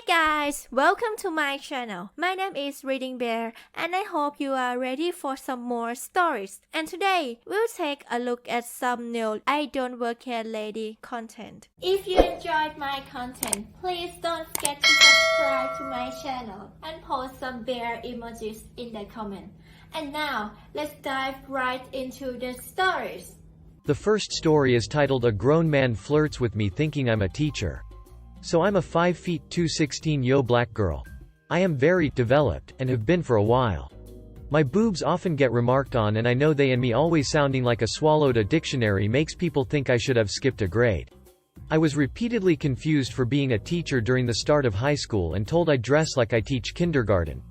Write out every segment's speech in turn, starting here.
guys, welcome to my channel. My name is ReadingBear and I hope you are ready for some more stories. And today, we'll take a look at some new idontworkherelady content. If you enjoyed my content, please don't forget to subscribe to my channel and post some bear emojis in the comment. And now, let's dive right into the stories. The first story is titled A Grown Man Flirts with Me Thinking I'm a Teacher. So I'm a 5 feet 216 black girl. I am very developed, and have been for a while. My boobs often get remarked on and I know they and me always sounding like a swallowed a dictionary makes people think I should have skipped a grade. I was repeatedly confused for being a teacher during the start of high school and told I dress like I teach kindergarten.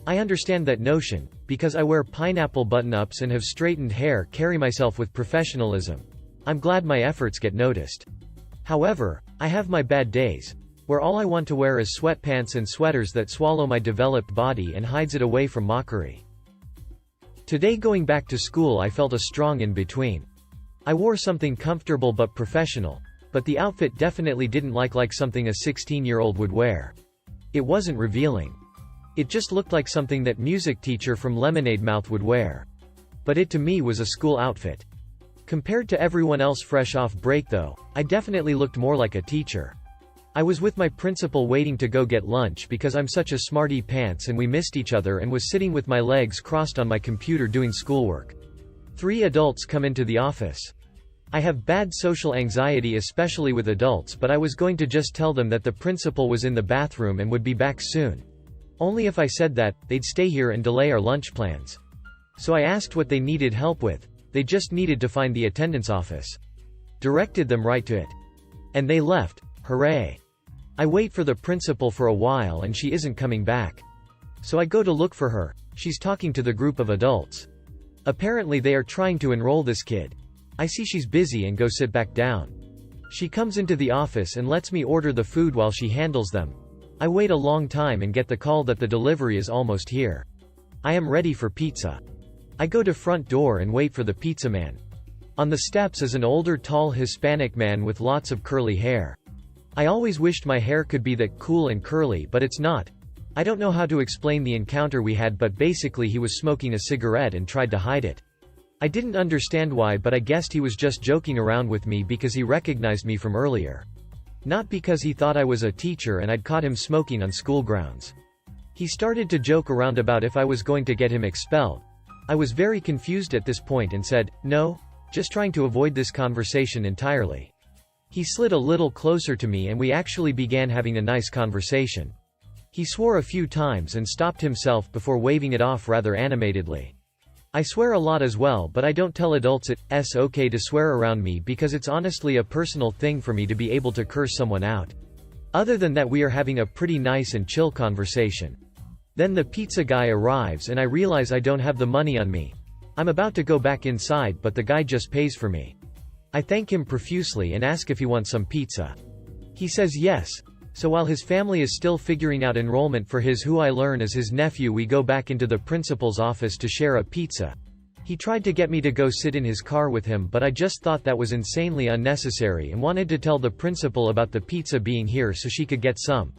I understand that notion, because I wear pineapple button-ups and have straightened hair, carry myself with professionalism. I'm glad my efforts get noticed. However, I have my bad days, where all I want to wear is sweatpants and sweaters that swallow my developed body and hides it away from mockery. Today going back to school I felt a strong in-between. I wore something comfortable but professional, but the outfit definitely didn't like something a 16-year-old would wear. It wasn't revealing. It just looked like something that music teacher from Lemonade Mouth would wear. But it to me was a school outfit. Compared to everyone else fresh off break though, I definitely looked more like a teacher. I was with my principal waiting to go get lunch because I'm such a smarty pants and we missed each other and was sitting with my legs crossed on my computer doing schoolwork. 3 adults come into the office. I have bad social anxiety especially with adults, but I was going to just tell them that the principal was in the bathroom and would be back soon. Only if I said that, they'd stay here and delay our lunch plans. So I asked what they needed help with. They just needed to find the attendance office. Directed them right to it. And they left. Hooray. I wait for the principal for a while and she isn't coming back. So I go to look for her. She's talking to the group of adults. Apparently they are trying to enroll this kid. I see she's busy and go sit back down. She comes into the office and lets me order the food while she handles them. I wait a long time and get the call that the delivery is almost here. I am ready for pizza. I go to front door and wait for the pizza man. On the steps is an older tall Hispanic man with lots of curly hair. I always wished my hair could be that cool and curly, but it's not. I don't know how to explain the encounter we had, but basically he was smoking a cigarette and tried to hide it. I didn't understand why, but I guessed he was just joking around with me because he recognized me from earlier. Not because he thought I was a teacher and I'd caught him smoking on school grounds. He started to joke around about if I was going to get him expelled. I was very confused at this point and said, "No, just trying to avoid this conversation entirely." He slid a little closer to me and we actually began having a nice conversation. He swore a few times and stopped himself before waving it off rather animatedly. I swear a lot as well, but I don't tell adults it's okay to swear around me because it's honestly a personal thing for me to be able to curse someone out. Other than that, we are having a pretty nice and chill conversation. Then the pizza guy arrives and I realize I don't have the money on me. I'm about to go back inside, but the guy just pays for me. I thank him profusely and ask if he wants some pizza. He says yes. So while his family is still figuring out enrollment for who I learn is his nephew, we go back into the principal's office to share a pizza. He tried to get me to go sit in his car with him, but I just thought that was insanely unnecessary and wanted to tell the principal about the pizza being here so she could get some.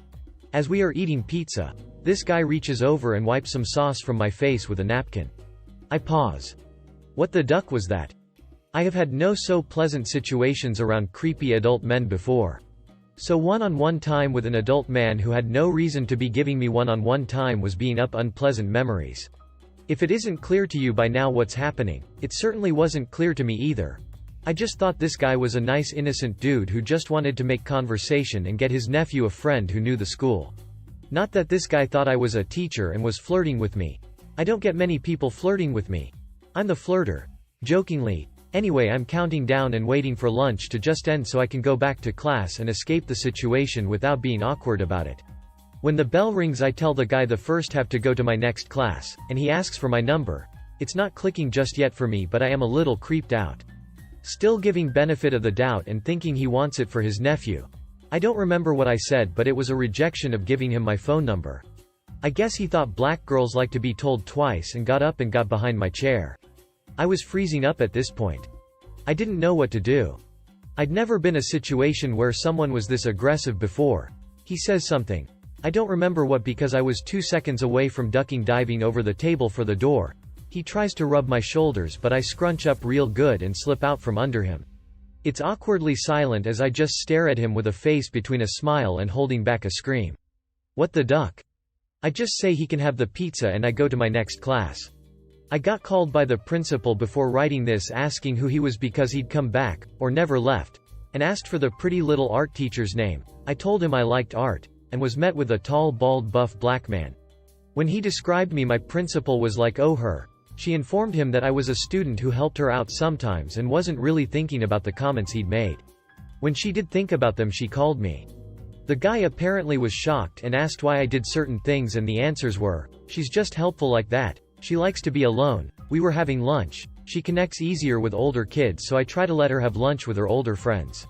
As we are eating pizza, this guy reaches over and wipes some sauce from my face with a napkin. I pause. What the duck was that? I have had no so pleasant situations around creepy adult men before. So one-on-one time with an adult man who had no reason to be giving me one-on-one time was being up unpleasant memories. If it isn't clear to you by now what's happening, it certainly wasn't clear to me either. I just thought this guy was a nice innocent dude who just wanted to make conversation and get his nephew a friend who knew the school. Not that this guy thought I was a teacher and was flirting with me. I don't get many people flirting with me. I'm the flirter. Jokingly. Anyway, I'm counting down and waiting for lunch to just end so I can go back to class and escape the situation without being awkward about it. When the bell rings, I tell the guy the first have to go to my next class, and he asks for my number. It's not clicking just yet for me, but I am a little creeped out. Still giving benefit of the doubt and thinking he wants it for his nephew. I don't remember what I said, but it was a rejection of giving him my phone number. I guess he thought black girls like to be told twice and got up and got behind my chair. I was freezing up at this point. I didn't know what to do. I'd never been in a situation where someone was this aggressive before. He says something. I don't remember what because I was 2 seconds away from ducking diving over the table for the door. He tries to rub my shoulders but I scrunch up real good and slip out from under him. It's awkwardly silent as I just stare at him with a face between a smile and holding back a scream. What the duck? I just say he can have the pizza and I go to my next class. I got called by the principal before writing this asking who he was because he'd come back, or never left, and asked for the pretty little art teacher's name. I told him I liked art, and was met with a tall bald buff black man. When he described me my principal was like oh her. She informed him that I was a student who helped her out sometimes and wasn't really thinking about the comments he'd made. When she did think about them she called me. The guy apparently was shocked and asked why I did certain things and the answers were, she's just helpful like that, she likes to be alone, we were having lunch, she connects easier with older kids so I try to let her have lunch with her older friends.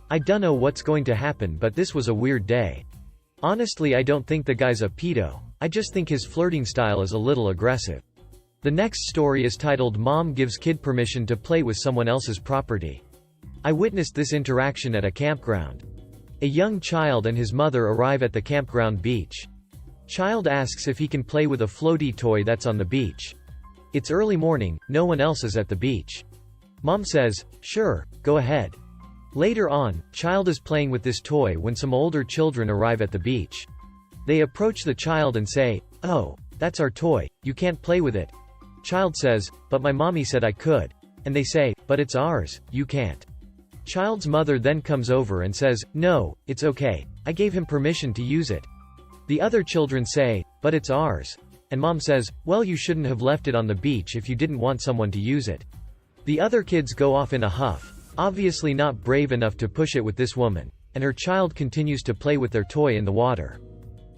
I dunno what's going to happen but this was a weird day. Honestly I don't think the guy's a pedo, I just think his flirting style is a little aggressive. The next story is titled Mom Gives Kid Permission to Play with Someone Else's Property. I witnessed this interaction at a campground. A young child and his mother arrive at the campground beach. Child asks if he can play with a floaty toy that's on the beach. It's early morning, no one else is at the beach. Mom says, sure, go ahead. Later on, child is playing with this toy when some older children arrive at the beach. They approach the child and say, oh, that's our toy, you can't play with it. Child says, but my mommy said I could. And they say, but it's ours, you can't. Child's mother then comes over and says, no, it's okay, I gave him permission to use it. The other children say, but it's ours. And mom says, well you shouldn't have left it on the beach if you didn't want someone to use it. The other kids go off in a huff, obviously not brave enough to push it with this woman, and her child continues to play with their toy in the water.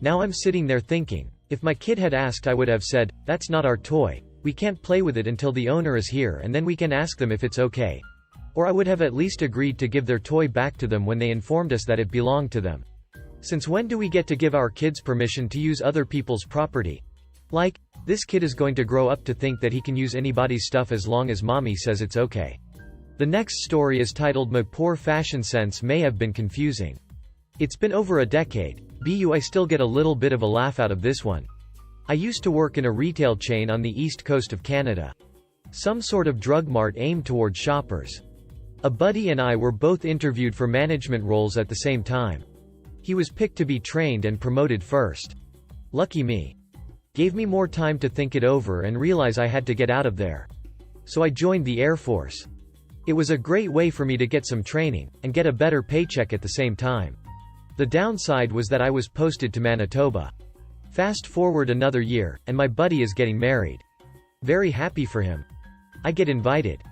Now I'm sitting there thinking, if my kid had asked I would have said, that's not our toy, we can't play with it until the owner is here and then we can ask them if it's okay. Or I would have at least agreed to give their toy back to them when they informed us that it belonged to them. Since when do we get to give our kids permission to use other people's property? Like, this kid is going to grow up to think that he can use anybody's stuff as long as mommy says it's okay. The next story is titled My Poor Fashion Sense May Have Been Confusing. It's been over a decade, but I still get a little bit of a laugh out of this one. I used to work in a retail chain on the east coast of Canada. Some sort of drug mart aimed toward shoppers. A buddy and I were both interviewed for management roles at the same time. He was picked to be trained and promoted first. Lucky me. Gave me more time to think it over and realize I had to get out of there. So I joined the Air Force. It was a great way for me to get some training, and get a better paycheck at the same time. The downside was that I was posted to Manitoba. Fast forward another year, and my buddy is getting married. Very happy for him. I get invited.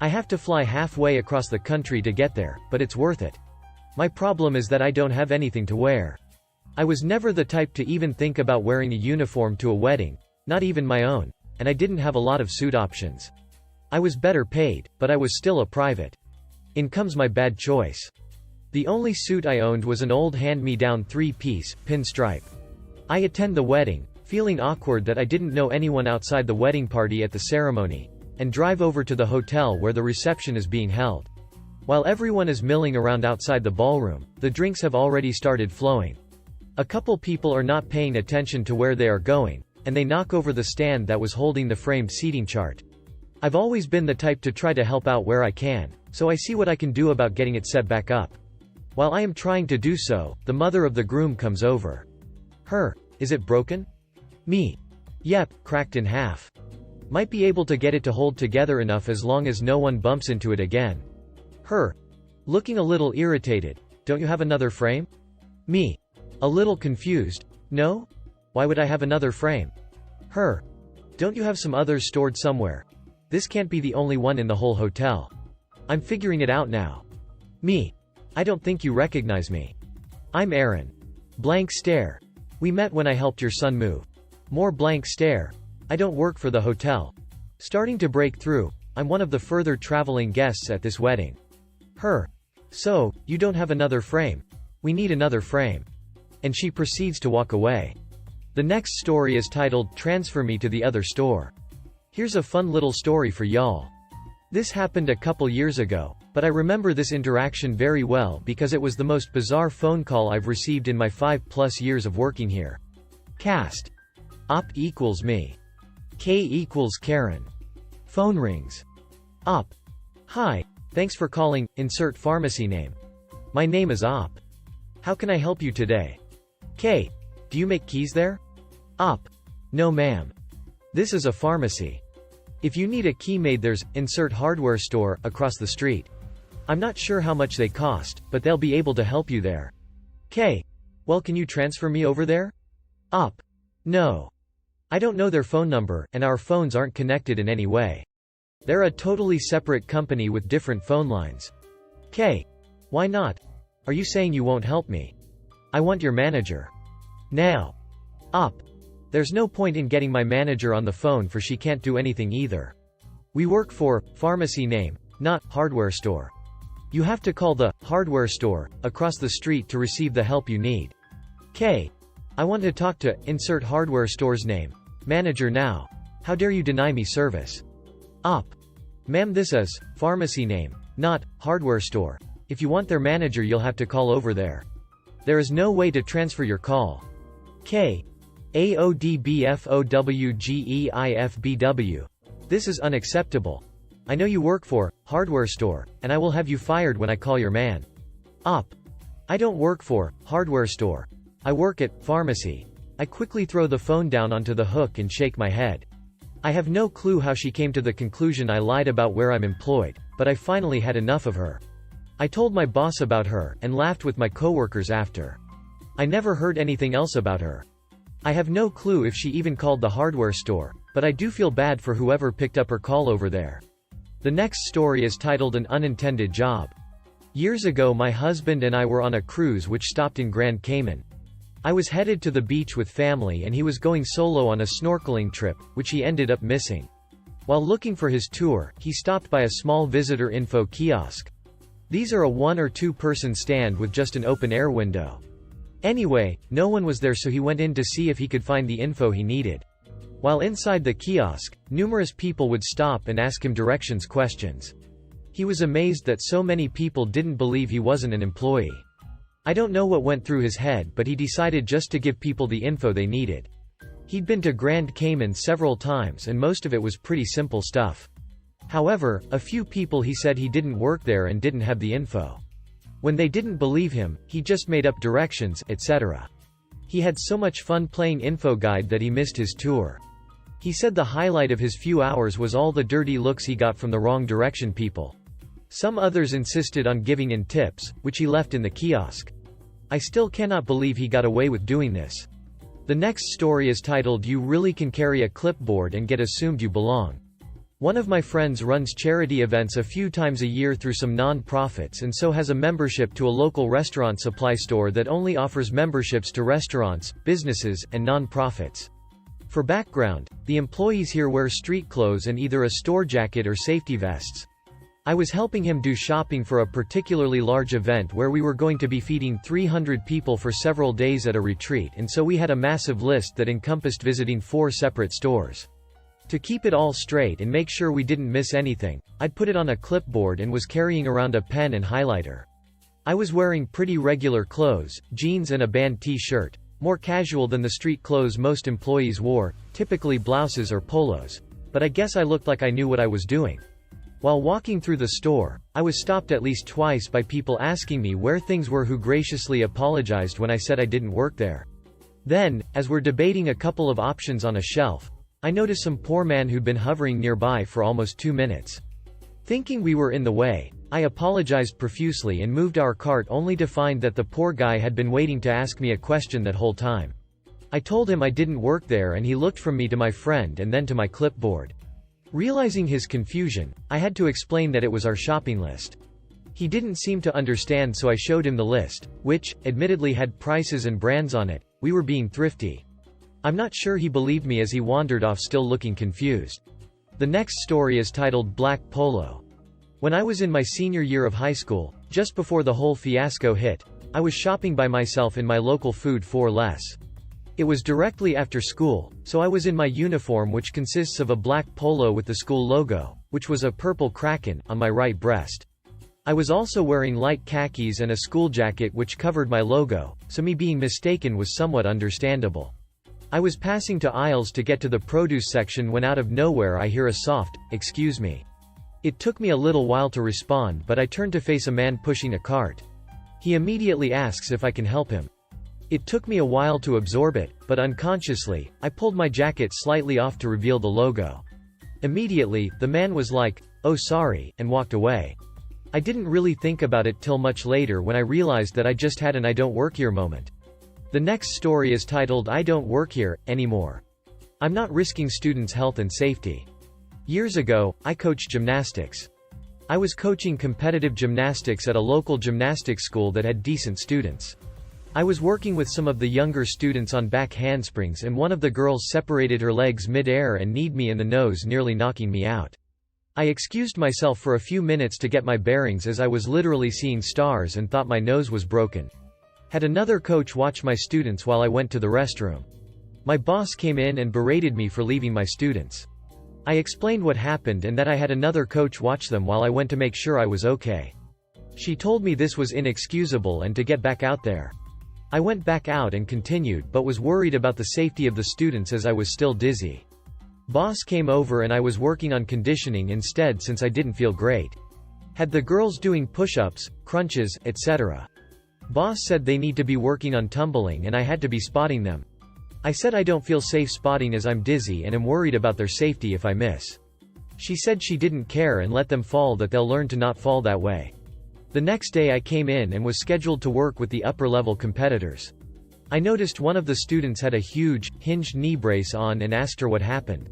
I have to fly halfway across the country to get there, but it's worth it. My problem is that I don't have anything to wear. I was never the type to even think about wearing a uniform to a wedding, not even my own, and I didn't have a lot of suit options. I was better paid, but I was still a private. In comes my bad choice. The only suit I owned was an old hand-me-down 3-piece, pinstripe. I attend the wedding, feeling awkward that I didn't know anyone outside the wedding party at the ceremony, and drive over to the hotel where the reception is being held. While everyone is milling around outside the ballroom, the drinks have already started flowing. A couple people are not paying attention to where they are going, and they knock over the stand that was holding the framed seating chart. I've always been the type to try to help out where I can, so I see what I can do about getting it set back up. While I am trying to do so, the mother of the groom comes over. Her, is it broken? Me. Yep, cracked in half. Might be able to get it to hold together enough as long as no one bumps into it again. Her. Looking a little irritated, don't you have another frame? Me. A little confused, no? Why would I have another frame? Her. Don't you have some others stored somewhere? This can't be the only one in the whole hotel. I'm figuring it out now. Me. I don't think you recognize me. I'm Aaron. Blank stare. We met when I helped your son move. More blank stare. I don't work for the hotel. Starting to break through, I'm one of the further traveling guests at this wedding. Her. So, you don't have another frame. We need another frame. And she proceeds to walk away. The next story is titled Transfer Me to the Other Store. Here's a fun little story for y'all. This happened a couple years ago, but I remember this interaction very well because it was the most bizarre phone call I've received in my 5+ years of working here. Cast. Op equals me. K equals Karen. Phone rings. Op. Hi, thanks for calling, insert pharmacy name. My name is Op. How can I help you today? K. Do you make keys there? Op. No ma'am. This is a pharmacy. If you need a key made, there's, insert hardware store, across the street. I'm not sure how much they cost, but they'll be able to help you there. K. Well, can you transfer me over there? Op. No. I don't know their phone number, and our phones aren't connected in any way. They're a totally separate company with different phone lines. K. Why not? Are you saying you won't help me? I want your manager. Now. Op. There's no point in getting my manager on the phone, for she can't do anything either. We work for pharmacy name, not hardware store. You have to call the hardware store across the street to receive the help you need. K. I want to talk to, insert hardware store's name, manager now. How dare you deny me service? Op. Ma'am, this is pharmacy name, not hardware store. If you want their manager, you'll have to call over there. There is no way to transfer your call. K. AODBFOWGEIFBW. This is unacceptable. I know you work for hardware store, and I will have you fired when I call your man. Op. I don't work for hardware store. I work at pharmacy. I quickly throw the phone down onto the hook and shake my head. I have no clue how she came to the conclusion I lied about where I'm employed, but I finally had enough of her. I told my boss about her, and laughed with my coworkers after. I never heard anything else about her. I have no clue if she even called the hardware store, but I do feel bad for whoever picked up her call over there. The next story is titled An Unintended Job. Years ago, my husband and I were on a cruise which stopped in Grand Cayman. I was headed to the beach with family and he was going solo on a snorkeling trip, which he ended up missing. While looking for his tour, he stopped by a small visitor info kiosk. These are a 1 or 2 person stand with just an open air window. Anyway, no one was there, so he went in to see if he could find the info he needed. While inside the kiosk, numerous people would stop and ask him directions questions. He was amazed that so many people didn't believe he wasn't an employee. I don't know what went through his head, but he decided just to give people the info they needed. He'd been to Grand Cayman several times and most of it was pretty simple stuff. However, a few people he said he didn't work there and didn't have the info. When they didn't believe him, he just made up directions, etc. He had so much fun playing info guide that he missed his tour. He said the highlight of his few hours was all the dirty looks he got from the wrong direction people. Some others insisted on giving in tips, which he left in the kiosk. I still cannot believe he got away with doing this. The next story is titled You Really Can Carry a Clipboard and Get Assumed You Belong. One of my friends runs charity events a few times a year through some non-profits and so has a membership to a local restaurant supply store that only offers memberships to restaurants, businesses, and non-profits. For background, the employees here wear street clothes and either a store jacket or safety vests. I was helping him do shopping for a particularly large event where we were going to be feeding 300 people for several days at a retreat, and so we had a massive list that encompassed visiting 4 separate stores. To keep it all straight and make sure we didn't miss anything, I'd put it on a clipboard and was carrying around a pen and highlighter. I was wearing pretty regular clothes, jeans and a band t-shirt, more casual than the street clothes most employees wore, typically blouses or polos. But I guess I looked like I knew what I was doing. While walking through the store, I was stopped at least twice by people asking me where things were who graciously apologized when I said I didn't work there. Then, as we're debating a couple of options on a shelf, I noticed some poor man who'd been hovering nearby for almost 2 minutes. Thinking we were in the way, I apologized profusely and moved our cart only to find that the poor guy had been waiting to ask me a question that whole time. I told him I didn't work there and he looked from me to my friend and then to my clipboard. Realizing his confusion, I had to explain that it was our shopping list. He didn't seem to understand, so I showed him the list, which, admittedly, had prices and brands on it. We were being thrifty. I'm not sure he believed me as he wandered off still looking confused. The next story is titled Blac Polo. When I was in my senior year of high school, just before the whole fiasco hit, I was shopping by myself in my local food for less. It was directly after school, so I was in my uniform, which consists of a black polo with the school logo, which was a purple kraken, on my right breast. I was also wearing light khakis and a school jacket which covered my logo, so me being mistaken was somewhat understandable. I was passing to aisles to get to the produce section when out of nowhere I hear a soft, "Excuse me." It took me a little while to respond, but I turned to face a man pushing a cart. He immediately asks if I can help him. It took me a while to absorb it, but unconsciously, I pulled my jacket slightly off to reveal the logo. Immediately, the man was like, "Oh sorry," and walked away. I didn't really think about it till much later when I realized that I just had an "I don't work here" moment. The next story is titled "I don't work here anymore." I'm not risking students' health and safety. Years ago, I coached gymnastics. I was coaching competitive gymnastics at a local gymnastics school that had decent students. I was working with some of the younger students on back handsprings and one of the girls separated her legs mid-air and kneed me in the nose, nearly knocking me out. I excused myself for a few minutes to get my bearings as I was literally seeing stars and thought my nose was broken. Had another coach watch my students while I went to the restroom. My boss came in and berated me for leaving my students. I explained what happened and that I had another coach watch them while I went to make sure I was okay. She told me this was inexcusable and to get back out there. I went back out and continued but was worried about the safety of the students as I was still dizzy. Boss came over and I was working on conditioning instead since I didn't feel great. Had the girls doing push-ups, crunches, etc. Boss said they need to be working on tumbling and I had to be spotting them. I said I don't feel safe spotting as I'm dizzy and am worried about their safety if I miss. She said she didn't care and let them fall, that they'll learn to not fall that way. The next day I came in and was scheduled to work with the upper-level competitors. I noticed one of the students had a huge, hinged knee brace on and asked her what happened.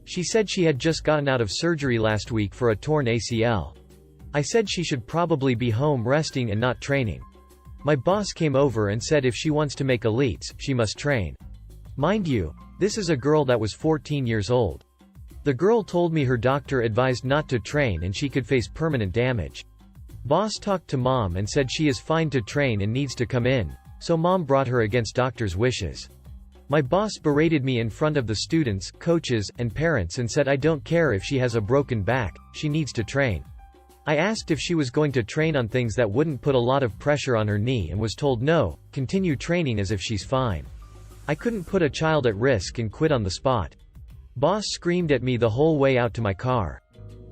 She said she had just gotten out of surgery last week for a torn ACL. I said she should probably be home resting and not training. My boss came over and said if she wants to make elites, she must train. Mind you, this is a girl that was 14 years old. The girl told me her doctor advised not to train and she could face permanent damage. Boss talked to mom and said she is fine to train and needs to come in, so mom brought her against doctor's wishes. My boss berated me in front of the students, coaches, and parents and said I don't care if she has a broken back, she needs to train. I asked if she was going to train on things that wouldn't put a lot of pressure on her knee and was told no, continue training as if she's fine. I couldn't put a child at risk and quit on the spot. Boss screamed at me the whole way out to my car.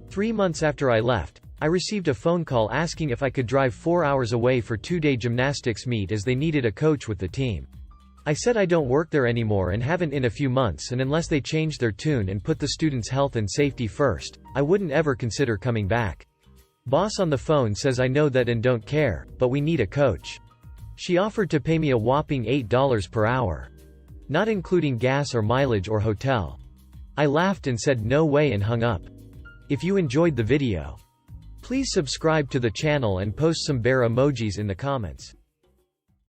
3 months after I left, I received a phone call asking if I could drive 4 hours away for 2-day gymnastics meet as they needed a coach with the team. I said I don't work there anymore and haven't in a few months, and unless they change their tune and put the students' health and safety first, I wouldn't ever consider coming back. Boss on the phone says I know that and don't care, but we need a coach. She offered to pay me a whopping $8 per hour. Not including gas or mileage or hotel. I laughed and said no way and hung up. If you enjoyed the video, please subscribe to the channel and post some bear emojis in the comments.